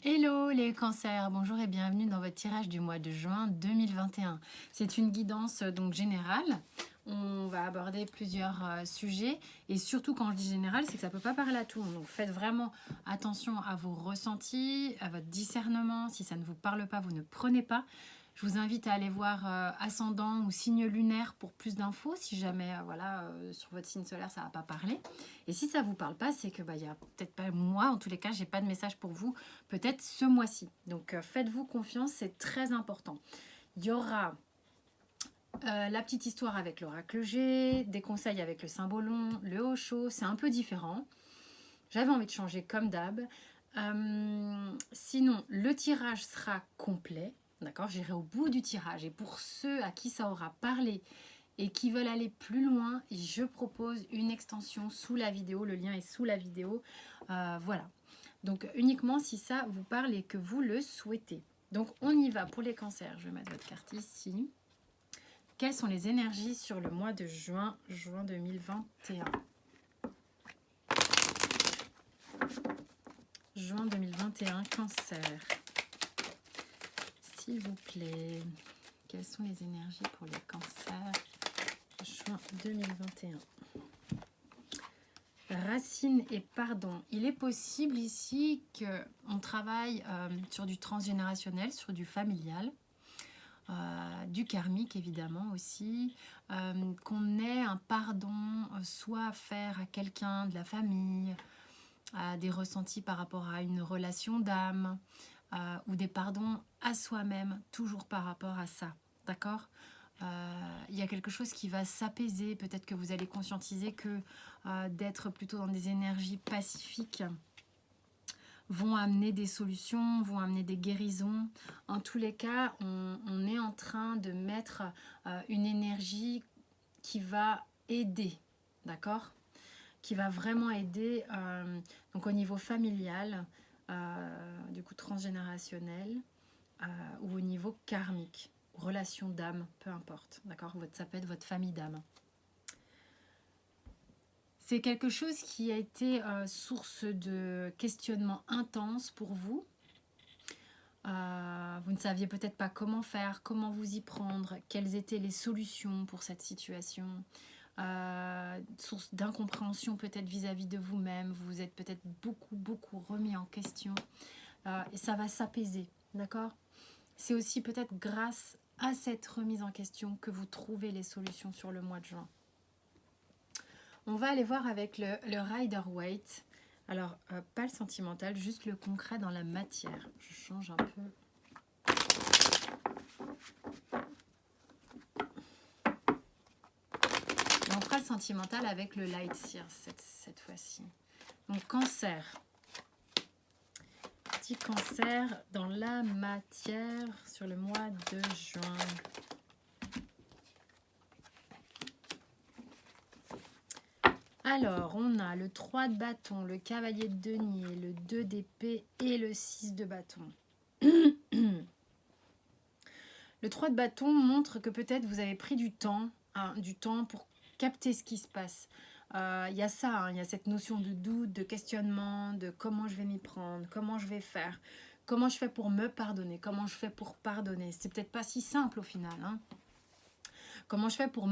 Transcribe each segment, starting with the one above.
Hello les cancers, bonjour et bienvenue dans votre tirage du mois de juin 2021. C'est une guidance donc générale. On va aborder plusieurs sujets et surtout quand je dis général, c'est que ça ne peut pas parler à tout le monde. Donc faites vraiment attention à vos ressentis, à votre discernement. Si ça ne vous parle pas, vous ne prenez pas. Je vous invite à aller voir ascendant ou signe lunaire pour plus d'infos. Si jamais sur votre signe solaire, ça ne va pas parler. Et si ça ne vous parle pas, c'est que y a peut-être pas moi, en tous les cas, j'ai pas de message pour vous, peut-être ce mois-ci. Donc faites-vous confiance, c'est très important. Il y aura la petite histoire avec l'oracle G, des conseils avec le symbolon, le Osho, c'est un peu différent. J'avais envie de changer comme d'hab. Sinon, le tirage sera complet. D'accord, j'irai au bout du tirage. Et pour ceux à qui ça aura parlé et qui veulent aller plus loin, je propose une extension sous la vidéo. Le lien est sous la vidéo. Voilà. Donc uniquement si ça vous parle et que vous le souhaitez. Donc on y va pour les cancers. Je vais mettre votre carte ici. Quelles sont les énergies sur le mois de juin 2021? Juin 2021, cancer. S'il vous plaît, quelles sont les énergies pour les cancers juin 2021? Racine et pardon. Il est possible ici qu'on travaille sur du transgénérationnel, sur du familial, du karmique évidemment aussi, qu'on ait un pardon soit à faire à quelqu'un de la famille, à des ressentis par rapport à une relation d'âme, ou des pardons à soi-même, toujours par rapport à ça, d'accord? Il y a quelque chose qui va s'apaiser, peut-être que vous allez conscientiser que d'être plutôt dans des énergies pacifiques vont amener des solutions, vont amener des guérisons. En tous les cas, on est en train de mettre une énergie qui va aider, d'accord? Qui va vraiment aider donc au niveau familial, du coup transgénérationnel, ou au niveau karmique, relation d'âme, peu importe, d'accord? Ça peut être votre famille d'âme. C'est quelque chose qui a été source de questionnement intense pour vous. Vous ne saviez peut-être pas comment faire, comment vous y prendre, quelles étaient les solutions pour cette situation. Source d'incompréhension peut-être vis-à-vis de vous-même. Vous vous êtes peut-être beaucoup remis en question. Et ça va s'apaiser, d'accord? C'est aussi peut-être grâce à cette remise en question que vous trouvez les solutions sur le mois de juin. On va aller voir avec le Rider-Waite. Alors, pas le sentimental, juste le concret dans la matière. Je change un peu. Et on fera le sentimental avec le Light Seer cette fois-ci. Donc, cancer. Petit cancer dans la matière sur le mois de juin. Alors, on a le 3 de bâton, le cavalier de denier, le 2 d'épée et le 6 de bâton. Le 3 de bâton montre que peut-être vous avez pris du temps pour capter ce qui se passe. Il y a ça, il y a cette notion de doute, de questionnement, de comment je vais m'y prendre, comment je vais faire, comment je fais pour me pardonner, comment je fais pour pardonner. C'est peut-être pas si simple au final, hein. Comment je fais pour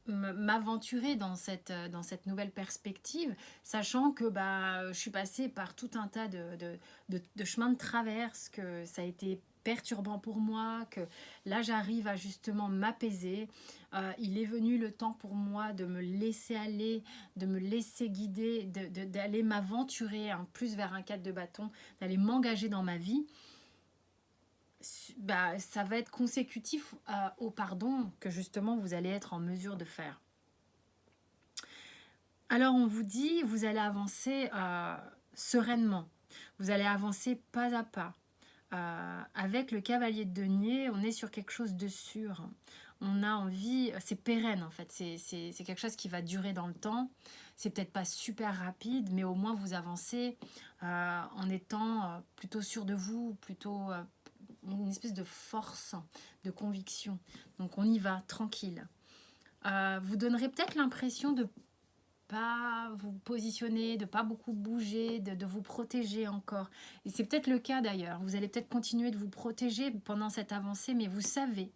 m'aventurer dans cette nouvelle perspective, sachant que je suis passée par tout un tas de chemins de traverse, que ça a été perturbant pour moi, que là j'arrive à justement m'apaiser. Il est venu le temps pour moi de me laisser aller, de me laisser guider, d'aller m'aventurer plus vers un 4 de bâton, d'aller m'engager dans ma vie. Ça va être consécutif au pardon que justement vous allez être en mesure de faire. Alors on vous dit, vous allez avancer sereinement, vous allez avancer pas à pas. Avec le cavalier de denier, on est sur quelque chose de sûr. On a envie, c'est pérenne en fait, c'est quelque chose qui va durer dans le temps. C'est peut-être pas super rapide, mais au moins vous avancez en étant plutôt sûr de vous, plutôt une espèce de force, de conviction. Donc on y va, tranquille. Vous donnerez peut-être l'impression de pas vous positionner, de pas beaucoup bouger, de vous protéger encore. Et c'est peut-être le cas d'ailleurs. Vous allez peut-être continuer de vous protéger pendant cette avancée, mais vous savez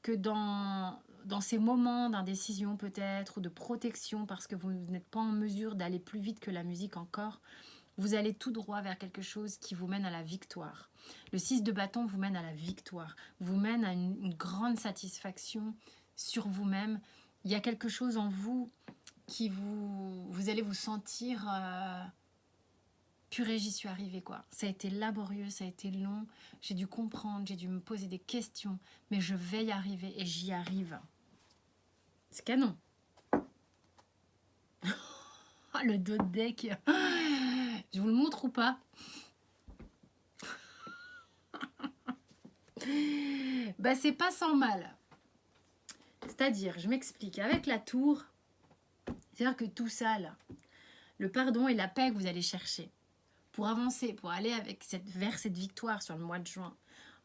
que dans ces moments d'indécision peut-être, ou de protection, parce que vous n'êtes pas en mesure d'aller plus vite que la musique encore, vous allez tout droit vers quelque chose qui vous mène à la victoire. Le 6 de bâton vous mène à la victoire, vous mène à une grande satisfaction sur vous-même. Il y a quelque chose en vous qui vous allez vous sentir purée, j'y suis arrivée quoi. Ça a été laborieux, ça a été long, j'ai dû comprendre, j'ai dû me poser des questions, mais je vais y arriver et j'y arrive. C'est canon. Oh, le dos de deck. Je vous le montre ou pas? Bah c'est pas sans mal. C'est-à-dire, je m'explique, avec la tour, c'est-à-dire que tout ça là, le pardon et la paix que vous allez chercher pour avancer, pour aller vers cette victoire sur le mois de juin.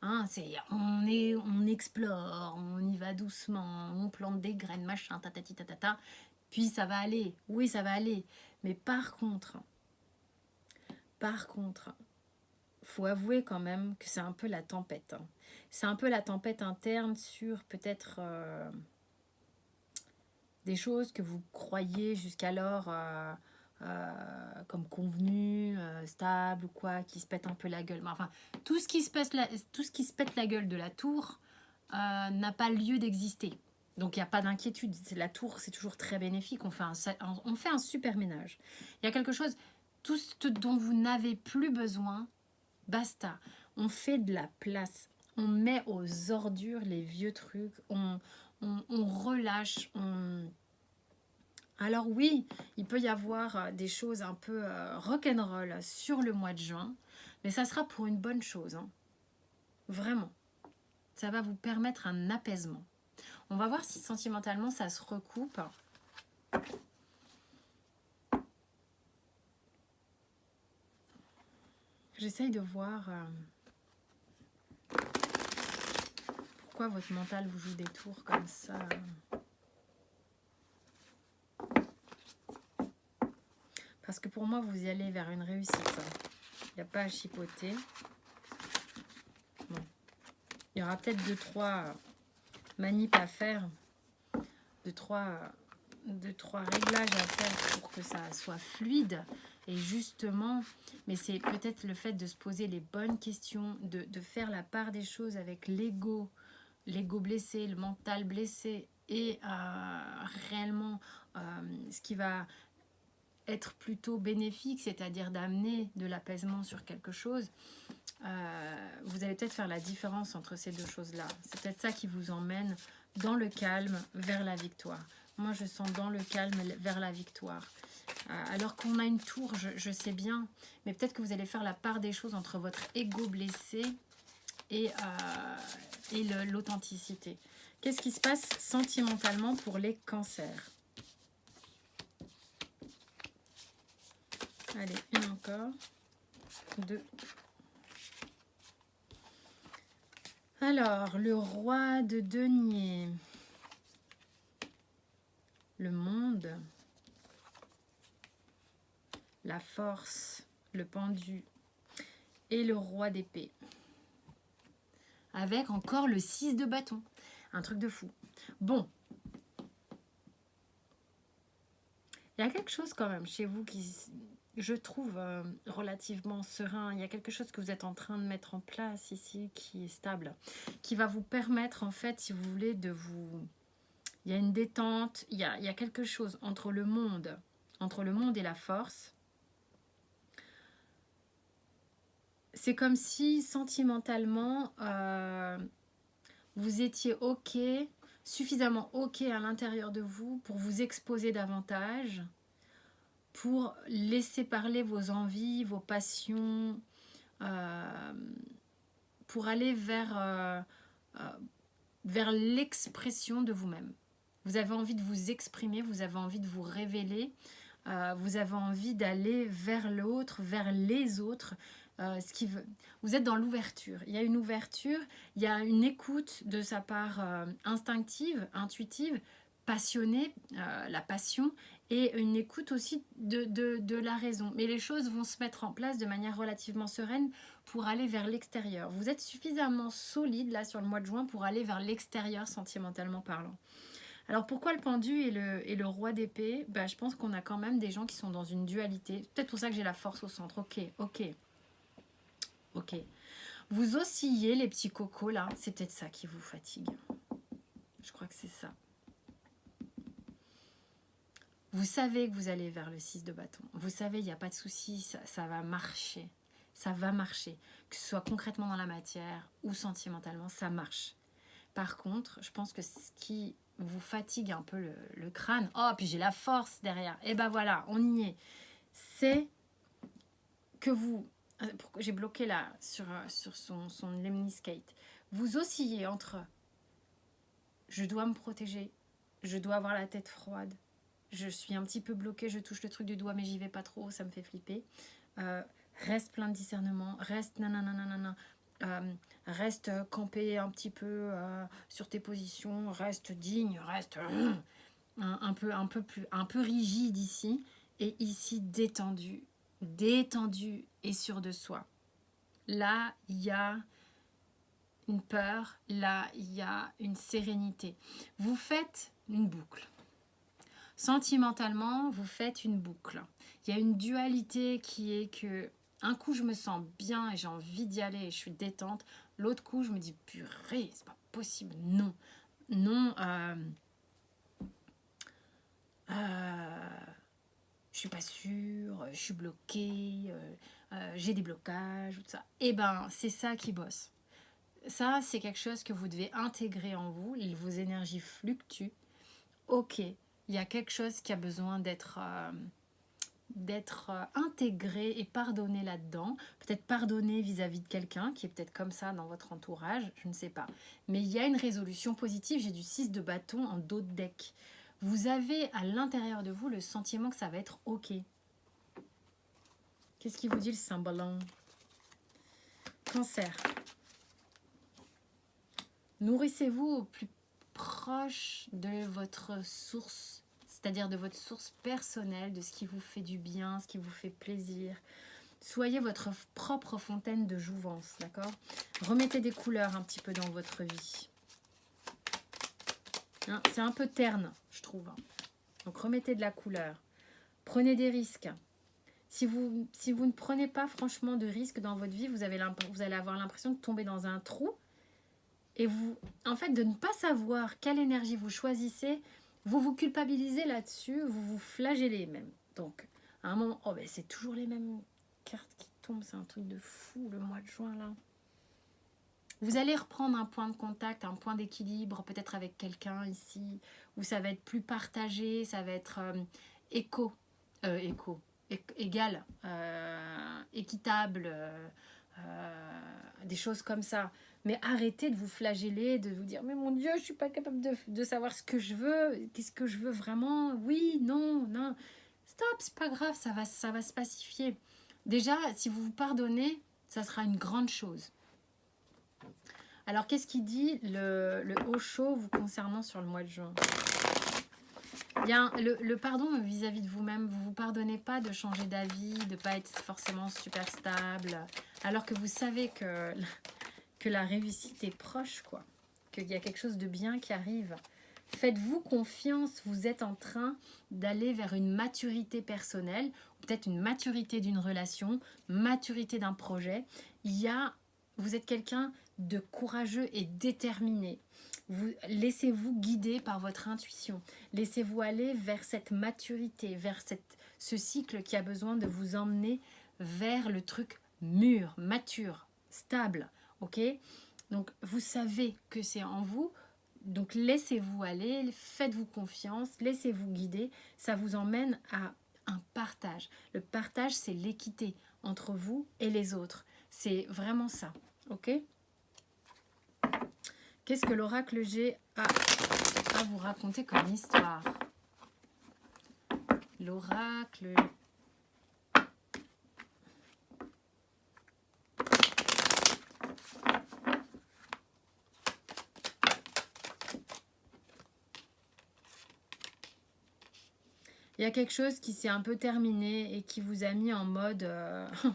Hein, on explore, on y va doucement, on plante des graines, machin, tatati tatata, puis ça va aller, oui ça va aller. Mais par contre, faut avouer quand même que c'est un peu la tempête. Hein. C'est un peu la tempête interne sur peut-être des choses que vous croyez jusqu'alors comme convenu, stable ou quoi, qui se pète un peu la gueule. Mais enfin, tout ce qui se pète la gueule de la tour n'a pas lieu d'exister. Donc il n'y a pas d'inquiétude. La tour, c'est toujours très bénéfique. On fait un super ménage. Il y a quelque chose, tout ce dont vous n'avez plus besoin, basta. On fait de la place. On met aux ordures les vieux trucs. On relâche. Alors oui, il peut y avoir des choses un peu rock'n'roll sur le mois de juin, mais ça sera pour une bonne chose. Hein. Vraiment. Ça va vous permettre un apaisement. On va voir si sentimentalement ça se recoupe. J'essaye de voir pourquoi votre mental vous joue des tours comme ça. Parce que pour moi, vous y allez vers une réussite. Il n'y a pas à chipoter. Bon. Il y aura peut-être 2-3 manips à faire. 2-3 réglages à faire pour que ça soit fluide. Et justement, mais c'est peut-être le fait de se poser les bonnes questions, de faire la part des choses avec l'ego blessé, le mental blessé, et réellement ce qui va être plutôt bénéfique, c'est-à-dire d'amener de l'apaisement sur quelque chose. Vous allez peut-être faire la différence entre ces deux choses-là. C'est peut-être ça qui vous emmène dans le calme vers la victoire. Moi, je sens dans le calme vers la victoire. Alors qu'on a une tour, je sais bien, mais peut-être que vous allez faire la part des choses entre votre ego blessé et l'authenticité. Qu'est-ce qui se passe sentimentalement pour les cancers? Allez, une encore. 2. Alors, le roi de denier. Le monde. La force. Le pendu. Et le roi d'épée. Avec encore le 6 de bâton. Un truc de fou. Bon. Il y a quelque chose quand même chez vous qui, je trouve, relativement serein. Il y a quelque chose que vous êtes en train de mettre en place ici qui est stable. Qui va vous permettre, en fait, si vous voulez, de vous... Il y a une détente. Il y a quelque chose entre le monde et la force. C'est comme si, sentimentalement, vous étiez OK, suffisamment OK à l'intérieur de vous pour vous exposer davantage, pour laisser parler vos envies, vos passions, pour aller vers l'expression de vous-même. Vous avez envie de vous exprimer, vous avez envie de vous révéler, vous avez envie d'aller vers l'autre, vers les autres. Vous êtes dans l'ouverture. Il y a une ouverture, il y a une écoute de sa part instinctive, intuitive, passionné, la passion, et une écoute aussi de la raison. Mais les choses vont se mettre en place de manière relativement sereine pour aller vers l'extérieur. Vous êtes suffisamment solide là sur le mois de juin pour aller vers l'extérieur sentimentalement parlant. Alors pourquoi le pendu et le roi d'épée? Ben, je pense qu'on a quand même des gens qui sont dans une dualité. Peut-être pour ça que j'ai la force au centre. Ok. Vous oscillez les petits cocos là. C'est peut-être ça qui vous fatigue. Je crois que c'est ça. Vous savez que vous allez vers le 6 de bâton. Vous savez, il n'y a pas de souci, ça va marcher. Ça va marcher. Que ce soit concrètement dans la matière ou sentimentalement, ça marche. Par contre, je pense que ce qui vous fatigue un peu le crâne, oh, puis j'ai la force derrière, et ben voilà, on y est. C'est que vous, j'ai bloqué là sur son lemniscate, vous oscillez entre je dois me protéger, je dois avoir la tête froide, je suis un petit peu bloquée, je touche le truc du doigt mais j'y vais pas trop, ça me fait flipper. Reste plein de discernement, reste nanana, reste campé un petit peu sur tes positions, reste digne, reste un peu rigide ici, et ici détendu et sûr de soi. Là, il y a une peur, là, il y a une sérénité. Vous faites une boucle. Sentimentalement, vous faites une boucle. Il y a une dualité qui est que un coup, je me sens bien et j'ai envie d'y aller et je suis détente. L'autre coup, je me dis, purée, c'est pas possible. Non. Je suis pas sûre, je suis bloquée, j'ai des blocages, tout ça. Eh ben, c'est ça qui bosse. Ça, c'est quelque chose que vous devez intégrer en vous. Vos énergies fluctuent. Ok, il y a quelque chose qui a besoin d'être intégré et pardonné là-dedans. Peut-être pardonné vis-à-vis de quelqu'un qui est peut-être comme ça dans votre entourage, je ne sais pas. Mais il y a une résolution positive. J'ai du 6 de bâton en dos de deck. Vous avez à l'intérieur de vous le sentiment que ça va être ok. Qu'est-ce qui vous dit le symbole? Cancer. Nourrissez-vous au plus proche de votre source, c'est-à-dire de votre source personnelle, de ce qui vous fait du bien, ce qui vous fait plaisir. Soyez votre propre fontaine de jouvence, d'accord? Remettez des couleurs un petit peu dans votre vie. Hein, c'est un peu terne, je trouve. Donc remettez de la couleur. Prenez des risques. Si vous ne prenez pas franchement de risques dans votre vie, vous allez avoir l'impression de tomber dans un trou. Et vous, en fait, de ne pas savoir quelle énergie vous choisissez, vous vous culpabilisez là-dessus, vous vous flagellez même. Donc, à un moment, oh ben c'est toujours les mêmes cartes qui tombent, c'est un truc de fou le mois de juin là. Vous allez reprendre un point de contact, un point d'équilibre, peut-être avec quelqu'un ici, où ça va être plus partagé, ça va être égal, équitable, des choses comme ça. Mais arrêtez de vous flageller, de vous dire mais mon Dieu, je suis pas capable de savoir ce que je veux, qu'est-ce que je veux vraiment, oui, non, non. Stop, c'est pas grave, ça va se pacifier. Déjà, si vous vous pardonnez, ça sera une grande chose. Alors, qu'est-ce qu'il dit le haut chaud vous concernant sur le mois de juin? Il y a le pardon vis-à-vis de vous-même. Vous ne vous pardonnez pas de changer d'avis, de ne pas être forcément super stable, alors que vous savez que la réussite est proche, quoi. Qu'il y a quelque chose de bien qui arrive. Faites-vous confiance, vous êtes en train d'aller vers une maturité personnelle, peut-être une maturité d'une relation, maturité d'un projet. Vous êtes quelqu'un de courageux et déterminé. Laissez-vous guider par votre intuition. Laissez-vous aller vers cette maturité, vers ce cycle qui a besoin de vous emmener vers le truc mûr, mature, stable. Ok? Donc, vous savez que c'est en vous. Donc, laissez-vous aller, faites-vous confiance, laissez-vous guider. Ça vous emmène à un partage. Le partage, c'est l'équité entre vous et les autres. C'est vraiment ça. Ok? Qu'est-ce que l'oracle G a à vous raconter comme histoire? L'oracle... Il y a quelque chose qui s'est un peu terminé et qui vous a mis en mode,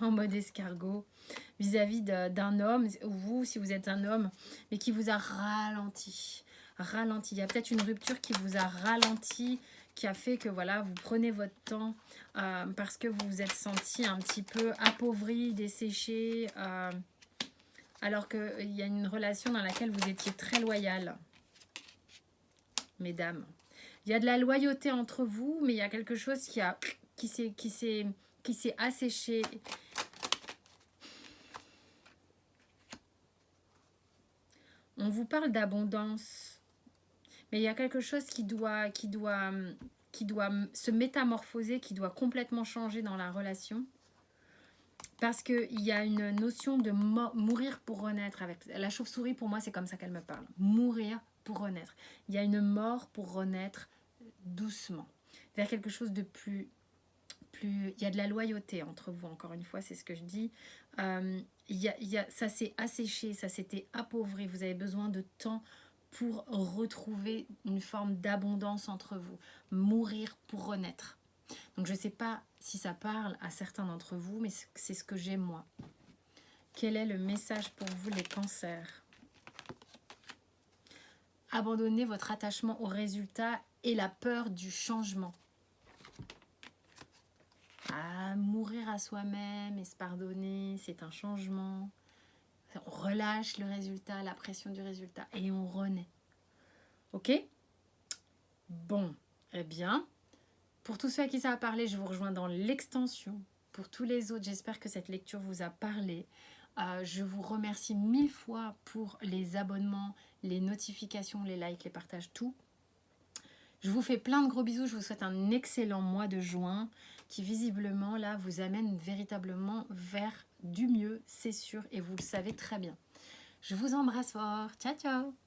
en mode escargot vis-à-vis d'un homme, ou vous, si vous êtes un homme, mais qui vous a ralenti. Ralenti. Il y a peut-être une rupture qui vous a ralenti, qui a fait que voilà, vous prenez votre temps parce que vous vous êtes senti un petit peu appauvri, desséché, alors qu'il y a une relation dans laquelle vous étiez très loyal, mesdames. Il y a de la loyauté entre vous, mais il y a quelque chose qui s'est asséché. On vous parle d'abondance, mais il y a quelque chose qui doit se métamorphoser, qui doit complètement changer dans la relation. Parce qu'il y a une notion de mourir pour renaître. Avec la chauve-souris, pour moi, c'est comme ça qu'elle me parle. Mourir pour renaître. Il y a une mort pour renaître doucement. Vers quelque chose de plus... Il y a de la loyauté entre vous, encore une fois, c'est ce que je dis. Ça s'est asséché, ça s'était appauvri. Vous avez besoin de temps pour retrouver une forme d'abondance entre vous. Mourir pour renaître. Donc je ne sais pas si ça parle à certains d'entre vous, mais c'est ce que j'ai moi. Quel est le message pour vous, les cancers? Abandonnez votre attachement au résultat et la peur du changement. Mourir à soi-même et se pardonner, c'est un changement. On relâche le résultat, la pression du résultat et on renaît. Ok? Bon, eh bien, pour tous ceux à qui ça a parlé, je vous rejoins dans l'extension. Pour tous les autres, j'espère que cette lecture vous a parlé. Je vous remercie 1000 fois pour les abonnements, les notifications, les likes, les partages, tout. Je vous fais plein de gros bisous. Je vous souhaite un excellent mois de juin qui visiblement là vous amène véritablement vers du mieux, c'est sûr, et vous le savez très bien. Je vous embrasse fort. Ciao, ciao!